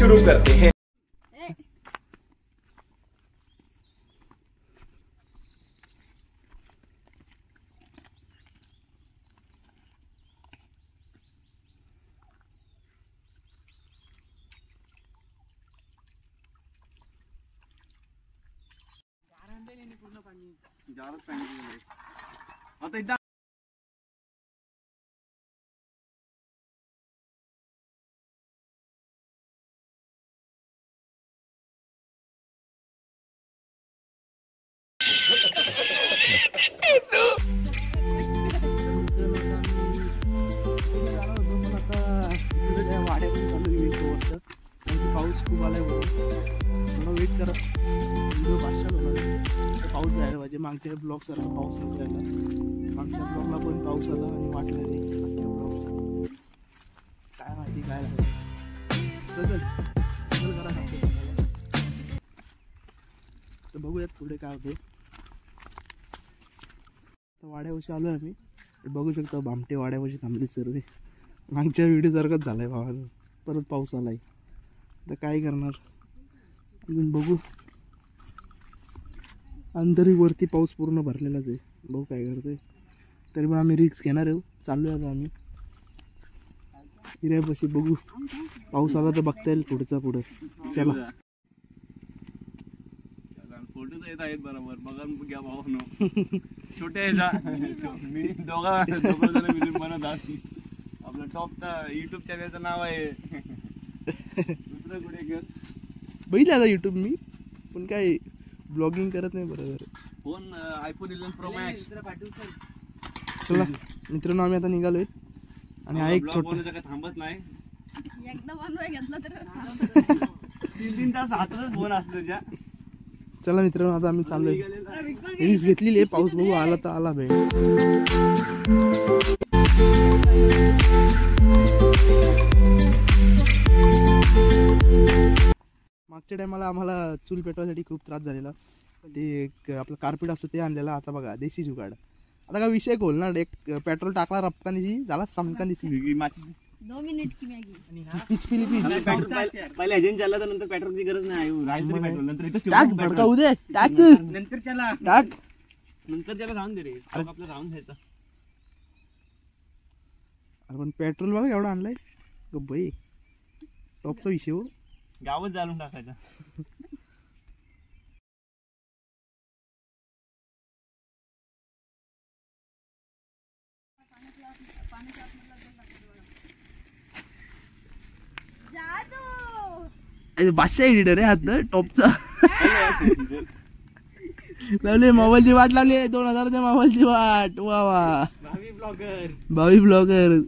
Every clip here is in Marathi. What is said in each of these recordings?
शुरू करते हैं। आता एकदा पाऊस खूप आलाय थोडा वेट करा. पाऊस जायला पाहिजे. मागच्या ब्लॉग सारखा पाऊस नव्हता. मागच्या ब्लॉगला पण पाऊस आला आणि वाटलं नाही मागच्या ब्लॉगचा. काय माहिती काय झालं. करा तर बघूयात पुढे काय होते. वाड्यावशी आलो आम्ही. बघू शकतो भामटे वाड्यावशी थांबले सर्व. मागच्या व्हिडिओ सारखाच झालाय भावाला. परत पाऊस आलाय तर काय करणार. अजून बघू. अंतरी वरती पाऊस पूर्ण भरलेलाच आहे. बघू काय करतोय. तरी पण आम्ही रिक्स घेणार आहे. चाललोय आता आम्ही हिऱ्यापाशी. बघू पाऊस आला तर बघता येईल पुढचा पुढे. चला फोटो येत आहेत बरोबर. बघा घ्या भाऊ छोटे दोघा म्हणत आपलं टॉपचा युट्यूब चॅनलचं नाव आहे. दुसरं कुठे कर बघितलं आता युट्यूब मी पण काय ब्लॉगिंग करत नाही बरोबर. Phone iPhone 11 pro max. चला मित्रांनो आम्ही आता निघालोय आणि हा एक छोटा काय थांबत नाही. एकदा बनवाय घेतला तर 3-3 तास हातातच फोन असतो त्याच्या. चला मित्रांनो आता आम्ही चाललोय. रिक्स घेतलेली आहे. पाऊस बघू आला तर आला भाई. मागच्या टायमाला आम्हाला चूल पेटवायसाठी खूप त्रास झालेला. ते आपलं कार्पेट असतं ते आणलेला. आता बघा देशी जुगाड. आता काय विषय खोलणार. एक पेट्रोल टाकला रपकानीची झाला समकानीची. 2 मिनिट की मॅगी. पीच पिली पीच. पहिले एजंट चालला तर नंतर पेट्रोलची गरज नाही. राहील तरी पेट्रोल नंतर इथं टाक भडका उदे टाक नंतर त्याला टाक नंतर त्याला राहून दे रे. आपलं राहून द्यायचं. अरे पण पेट्रोल बघा एवढा आणलाय बाई. टॉपचा विषय हो. गावच जाळून टाकायचा. बादशाह एडिटर आहे हात टॉपचा. लावले मोबाईलची वाट लावली. 2000च्या मोबाईलची वाट. वा वा भावी ब्लॉगर.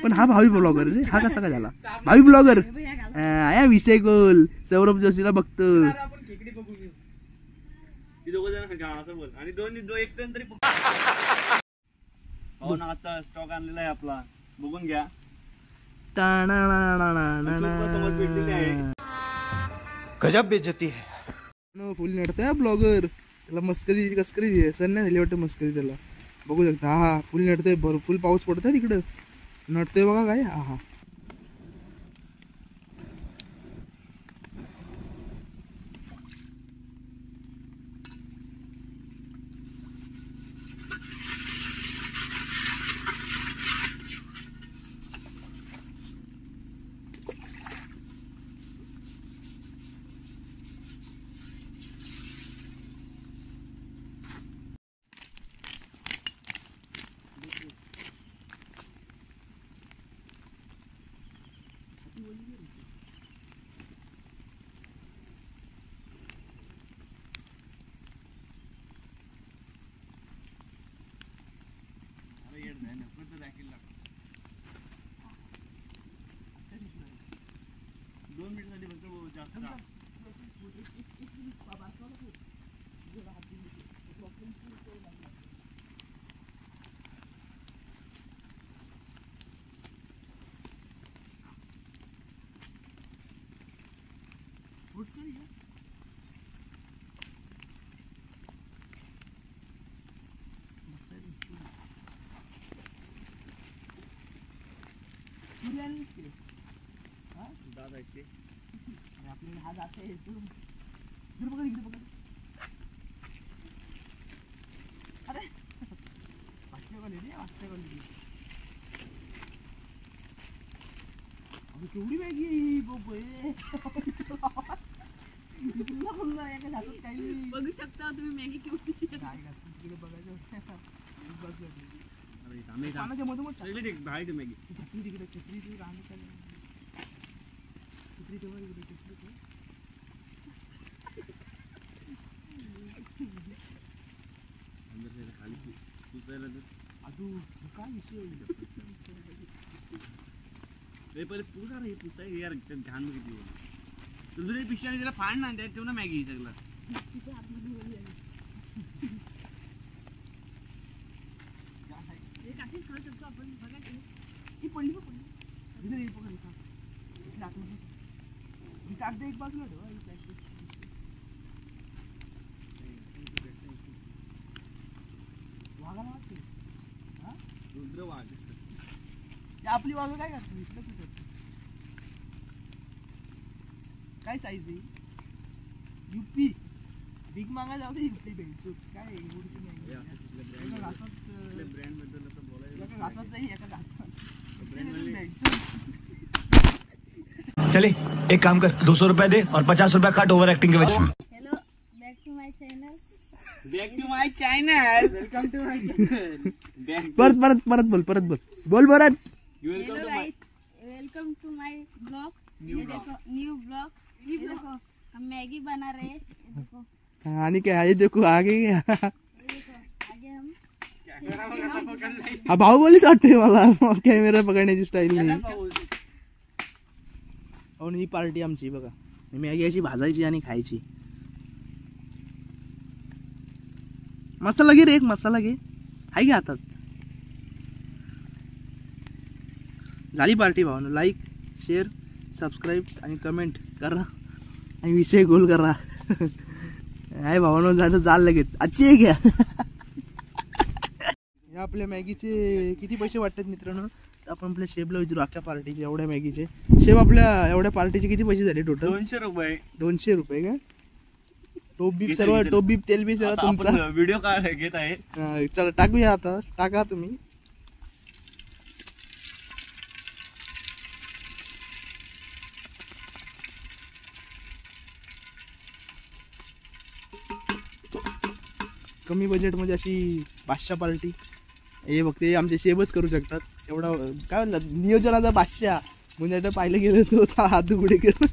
पण हा भावी ब्लॉगर रे. हा कसा काय झाला भावी ब्लॉगर. आया विषय गोल. सौरभ जोशीला बघतो. आणि दोन एक तरी आजचा स्टॉक आणलेला आहे आपला. बघून घ्या. गजब बेइज्जती है. फुल नडतंय ब्लॉगर. त्याला मस्करी कसकरी सण नाही झाली वाटतं मस्करी त्याला. बघू शकता हा फुल नडतंय. फुल पाऊस पडतोय तिकडं. नडतोय बघा काय. हा हा दात आहेत ते. आणि आपली हा जाते इकडे बघा इकडे बघा. अरे वाजते क्वालिटी वाजते क्वालिटी. अरे केवढी मॅगी बाबा एका हातात काही नाही. बघू शकता तुम्ही मॅगी केवढी काय घातलं तिकडे बघायचं. अरे थांबे थांब. पानाच्या मधोमध टाक. सगळी ठीक बाहेर मॅगी. छत्री तिकडे छत्री ती राहणं छत्री ठेवा इकडे छत्री ठेवा. खाली पुसायला अजून काय विषय पहिले पुसा रे पुसाय यार घाण किती तुझं पिशाने त्याला फाड ना त्यात ठेव ना मॅगी सगळं. ती पडली बघ पडली इथे पकड इथं आतमध्ये. ही कागद एक बाजूला ठेवा ही प्लॅस्टिक. वाघाला वाटते हा रुद्र वाघ. आपली वाघ काय करतो इथलं कुठं काय साईज आहे युपी बिग मागा जाऊ दे युपी बेंचू काय एवढी नाही. एका घासात ब्रँड बद्दल असं बोलायचं. एका घासात जाईल एका घासात चले एक काम कर 200 रुपया दे और 50 रुपया काट ओवर एक्टिंग के वजह। Hello back to my channel. Back to my channel. Welcome to my परत परत परत बोल परत बोल बोल परत. Welcome to my welcome to my blog. New ये देखो न्यू ब्लॉग. ये देखो हम मैगी बना रहे हैं. ये देखो आणि काय आहे देखो आगे ये देखो आगे हम हा भाऊ बोलीच वाटते मला कॅमेरा पकडण्याची स्टाईल नाही. आणि ही पार्टी आमची बघा मॅगी अशी भाजायची आणि खायची. मसाला घे रे एक मसाला घे हाय घे हातात. झाली पार्टी भावानं. लाईक शेअर सबस्क्राईब आणि कमेंट करा आणि विषय गोल करा. हाय भावानं झालं जाल लगेच आजची घ्या. या आपल्या मॅगीचे किती पैसे वाटतात मित्रांनो आपण आपल्या शेफला विचारू. अख्ख्या पार्टीचे एवढ्या मॅगीचे शेफ आपल्या एवढ्या पार्टीचे किती पैसे झाले टोटल. 200 रुपये. 200 रुपये का. टोप बीप सर्व टोप बीप तेल बी सर्व तुमचा. व्हिडिओ काय घेत आहे. चला टाकूया आता टाका तुम्ही. कमी बजेट मध्ये अशी बादशाह पार्टी हे फक्त आमचे शेफच करू शकतात. एवढा काय म्हणलं नियोजनाचा बादशाह म्हणजे आता पाहिलं गेलं तो हात उघडे कर.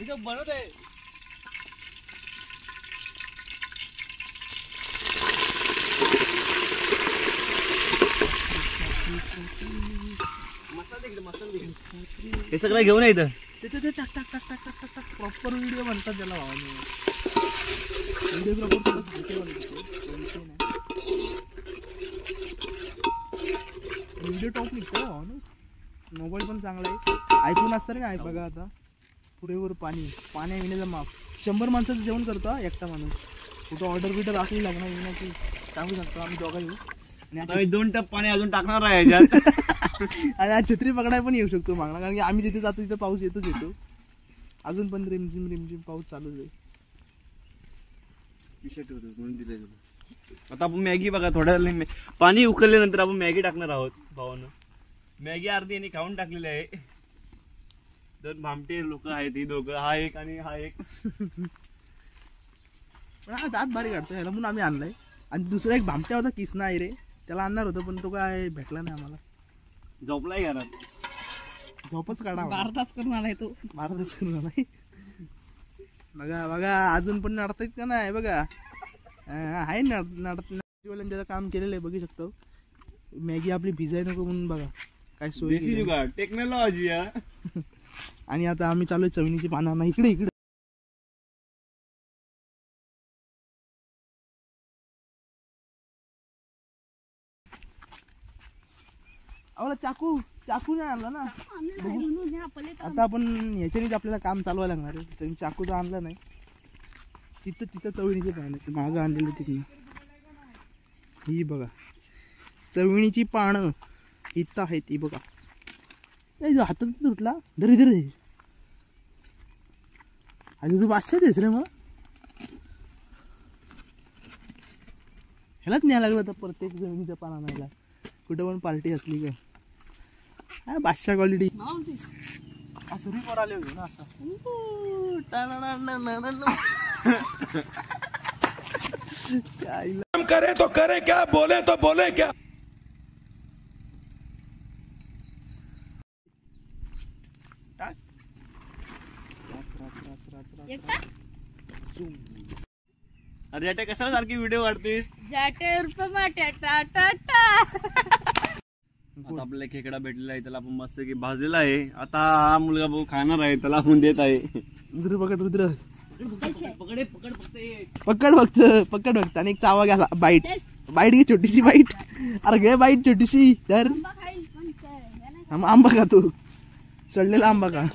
बनवत आहे. हे सगळं घेऊन येतं. टाक टाक टाक टाक टाक टाक टाक प्रॉपर व्हिडिओ म्हणतात त्याला भावाने. व्हिडिओ व्हिडिओ टॉप निघतो भावाने. मोबाईल पण चांगला आहे. ऐकून असतं काय बघा आता पुरेवर पाणी पाण्या विण्याचा माप 100 माणसाचं जेवण करतो एकटा माणूस. कुठं ऑर्डर बिर्डर असली लागणार येण्याची सांगू शकतो आम्ही दोघं येऊ. आणि 2 टप पाणी अजून टाकणार आहे याच्यात. आणि आज छत्री पकडाय पण येऊ शकतो मागणं कारण की आम्ही जिथे जातो तिथे पाऊस येतोच येतो. अजून पण रिमझिम रिमझिम पाऊस चालूच आहे. म्हणून दिलंय तुला. आता आपण मॅगी बघा थोड्या पाणी उकळल्यानंतर आपण मॅगी टाकणार आहोत भावानं. मॅगी अर्धी यांनी खाऊन टाकलेली आहे. 2 भामटे लोक आहेत ही दोघं. हा एक आणि हा एक. पण हा दात भारी काढतो ह्याला म्हणून आम्ही आणलाय. आणि दुसरा एक भामट्या होता किसना आहे रे त्याला आणणार होतं पण तो काय भेटला नाही आम्हाला. झोपलाय घरात. झोपच काढा 12 तास करून आलाय तो. 12 तास करून आलाय. बघा बघा अजून पण नडतायत का नाही बघा. आहे नडत काम केलेलं आहे बघू शकतो. मॅगी आपली भिजाय नको म्हणून बघा काय सोय टेक्नॉलॉजी. आणि आता आम्ही चालू आहे चवणीची पानं इकडे इकडे. आम्हाला चाकू चाकू नाही आणला ना. आता आपण ह्याच्यानेच आपल्याला काम चालवायला लागणार आहे. चाकू तर आणला नाही. तिथं चवणीचे पानं मागं आणलेलं तिथून. ही बघा चवणीची पानं इथं आहेत ती बघा. हातात तुटला धरे धरे आणि तू बादशाच आहेस रे मग ह्यालाच न्यायला लागलं तर प्रत्येक जमिनीचं पान आणायला कुठं पण पार्टी असली काय बादशाह क्वालिटी असं रिपोर आले होते ना असं करे तो करे क्या बोले तो बोले क्या एकटा अरे अटे कशाला सारखी व्हिडिओ काढतेस? जाटे रुपये माटे टा टा टा आता आपल्याला खेकडा भेटलेला आहे, त्याला आपण मस्त की भाजलेला आहे. आता हा मुलगा भाऊ खाणार आहे, त्याला आपण देत आहे. रुद्र पकड रुद्र पकड पकड फक्त पकड बघत आणि एक चावा घ्या बाईट बाईट घे छोटीशी बाईट अरे घे बाईट छोटीशी तर आंबा खाईल पण हे नाही. आंबा का तू चढलेला आंबा का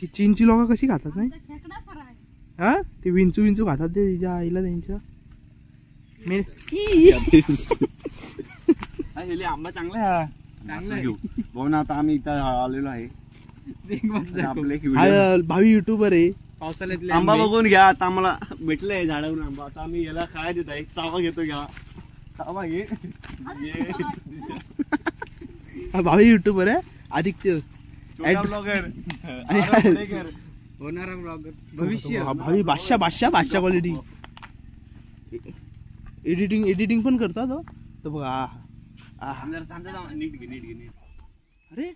ती चीनची लोक कशी खातात नाही आमचा खेकडा फराळ. हा ते विंचू विंचू खातात ते तिच्या आईला त्यांच्या आंबा चांगला आहे घेऊ भाऊ ना. आता आम्ही इथं आलेलो आहे, आपले एक व्हिडिओ भावी युट्यूबर आहे पावसाळ्यातले आंबा बघून घ्या. आता आम्हाला भेटलंय झाडावरून आंबा, आता आम्ही याला खायला देत आहे. चावा घेतो, घ्या चावा घे. भावी युट्यूबर आहे आदित्य ब्लॉगर होणारा ब्लॉगर भविष्य भावी बादशाह क्वालिटी एडिटिंग पण करतात तो बघा नीट घे नीट घे नीट. अरे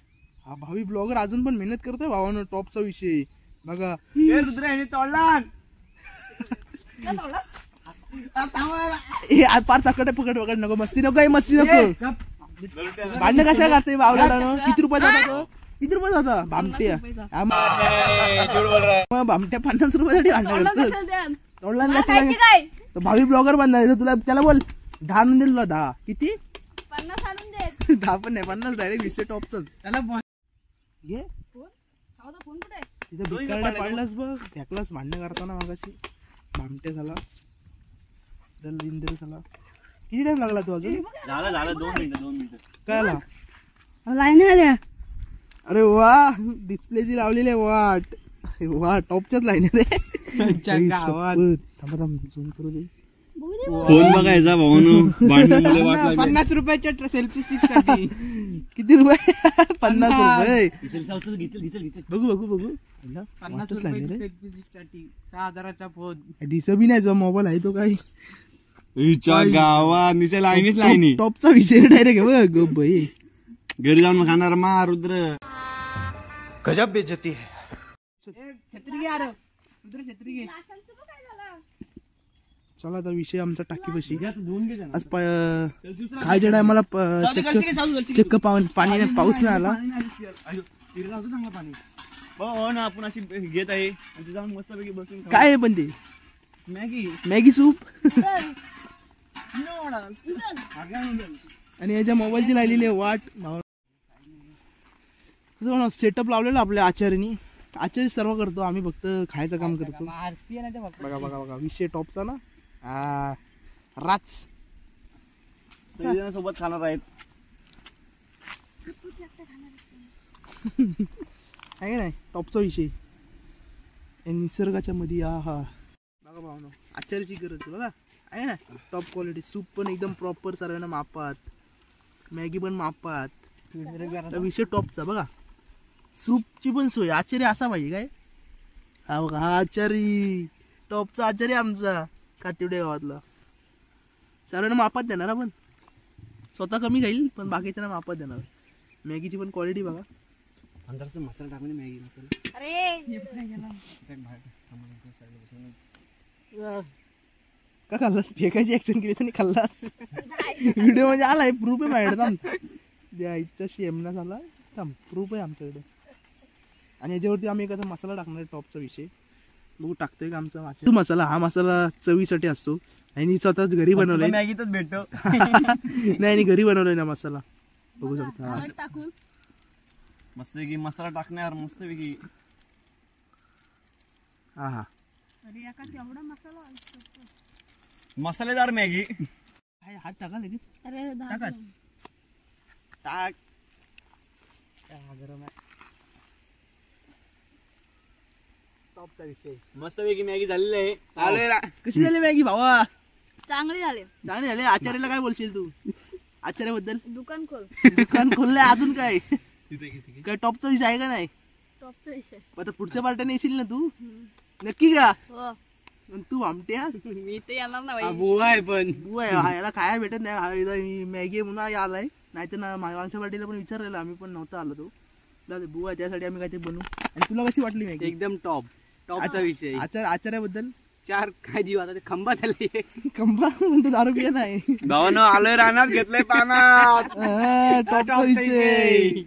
हा भावी ब्लॉगर अजून पण मेहनत करतोय भावानं टॉपचा विषय बघा ए रुद्र ह्याने तोडला. पार पकड नको मस्ती नको भांडण कशा करते बावलाडानं किती रुपये जाता भामट्या भामट्या 50 रुपयासाठी भांडण करतो कशाला द्याल? तोडला मला खायची काय? तो भावी ब्लॉगर बनणार तुला त्याला बोल 10 आणून दिल तुला 10 किती 50 आणून दे. 10 पण नाही 50 डायरेक्ट विषय टॉपचाच त्याला घे फोन सावधा फोन कुठे आहे? तिथे भिकारड्या पाडलास बघ फेकलास भांडण करताना मागाशी भामट्या झाला दलिंदर झाला किती टाइम लागला तू अजून झालं 2 मिनिटं काय आला लाईन आल्या. अरे वा डिस्प्लेची लावलेली आहे वा टॉपच्याच लाईन रे गावात. थांबा झूम करू दे बघू दे. फोन बघायचा भाऊन भांडण वाट लागली. 50 रुपयाच्या सेल्फी स्टिक साठी किती रुपये 50 रुपये घेतल बघू 50 रुपयाची सेल्फी स्टिक साठी 6000चा फोन. दिसं बी नाही जो मोबाईल आहे तो काही गावात निसे लाईनीच लाईनी. टॉपचा विषय डायरेक्ट बघ भाई घरी जाऊन खाणार मा रुद्र. गजब बेइज्जती है. छत्री घे अरे रुद्र छत्री घे. लासांचं बघ काय झालं. चला आता विषय आमचा टाकीपाशी धुवून घे आज खायच्या टायमाला चक्क पाणी नाही पाऊस नाही आला चांगला पाणी. हो ना आपण अशी घेत आहे आणि जाऊन मस्तपैकी बसून खाऊ. काय आहे पण ते मॅगी सूप आणि याच्या मोबाईलची लावलेली आहे वाट सेटअप लावलेला आपल्या आचार्य सर्व करतो आम्ही फक्त खायचं काम करतो. आरसी आहे ना ते बघा विषय टॉपचा ना राच सोबत खाणार आहेत. आहे नाही टॉपचा विषय निसर्गाच्या मध्ये हा बघा भावना आचार्याची गरज बघा आहे ना टॉप क्वालिटी सूप पण एकदम प्रॉपर सर्वांना मापात मॅगी पण मापात विषय टॉपचा बघा सूपची पण सोय आचार्य असा पाहिजे काय हा बघा हा आचार्य टॉपचा आचार्य आमचा कातिवडे गावातला सर्वांना मापात देणार आपण स्वतः कमी खाईल पण बाकीच्यांना मापात देणार. मॅगीची पण क्वालिटी बघा अंदरचा मसाला टाकून मॅगी मसाला. अरे का खाल्लास फेकायची ऍक्शन केली तर खाल्लास व्हिडिओ म्हणजे आलाय प्रूफ आहे माझ्याकडे द्यायचा शेमना झाला प्रूफ आहे आमच्याकडे. आणि याच्यावरती आम्ही एखादा मसाला टाकणार आहे टॉपचा विषय बघू टाकतोय का आमचा मसाला. हा मसाला चवीसाठी असतो आणि स्वतःच घरी बनवलाय मॅगीतच भेटतो. नाही घरी बनवलाय ना मसाला बघू शकता. हळद टाकून मस्तपैकी मसाला टाकणार मस्तपैकी. हा अरे एका केवढा मसाला मसालेदार मॅगी. हात टाका लगेच. अरे टाका. टाक. गरम आहे. टॉपचा विषय. मस्तपैकी मॅगी झालेली आहे. आलोय रा. कशी झाली मॅगी भावा? चांगले झाले. चांगली झाली. आचार्याला काय बोलशील तू आचार्याबद्दल? दुकान खोल. दुकान खोललंय अजून काय काय टॉपचा विषय आहे का नाही? टॉपचा विषय. आता पुढच्या पार्ट्याने येशील ना तू? नक्की का? हो आणि तू आमट्या मी तर येणार ना हा बाई. बुवा आहे पण याला खायला भेटत नाही. हा एकदा मॅगी म्हणून आलाय. नाही तर ना मागच्या पार्टीला पण विचारलेलं आम्ही पण नव्हता आलो तो. दादा बुवा आहे त्यासाठी आम्ही काहीतरी बनवू. आणि तुला कशी वाटली मॅगी? एकदम टॉपचा विषय. आचार्याबद्दल 4 काय दिवस आता ते खंबात आले. कंबा म्हणतो दारू पिया नाही. भावानं आलोय रानात घेतलंय पानात. टॉपचा विषय.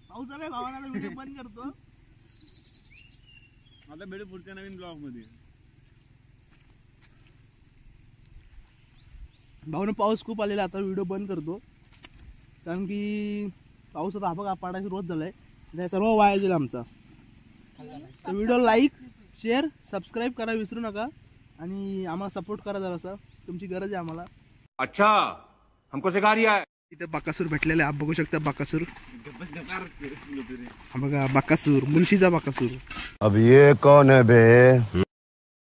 पाऊस आलाय भावाला व्हिडिओ बंद करतो. आता भेटू पुढच्या नवीन ब्लॉग मध्ये. भाऊनं पाऊस खूप आलेला आता व्हिडिओ बंद करतो कारण की पाऊस आता हा बघा पाडायची रोज झालाय. हे सर्व वाया गेला आमचा. तर व्हिडिओ लाईक शेअर सबस्क्राईब करा विसरू नका आणि आम्हाला सपोर्ट करा जरासा. तुमची गरज आहे आम्हाला. अच्छा हमको सिखा रिया है. इथे बाकासूर भेटलेले आप बघू शकता. बाकासूर हा बघा. बाकासूर मुलशीचा बाकासूर. अब ये कौन है बे?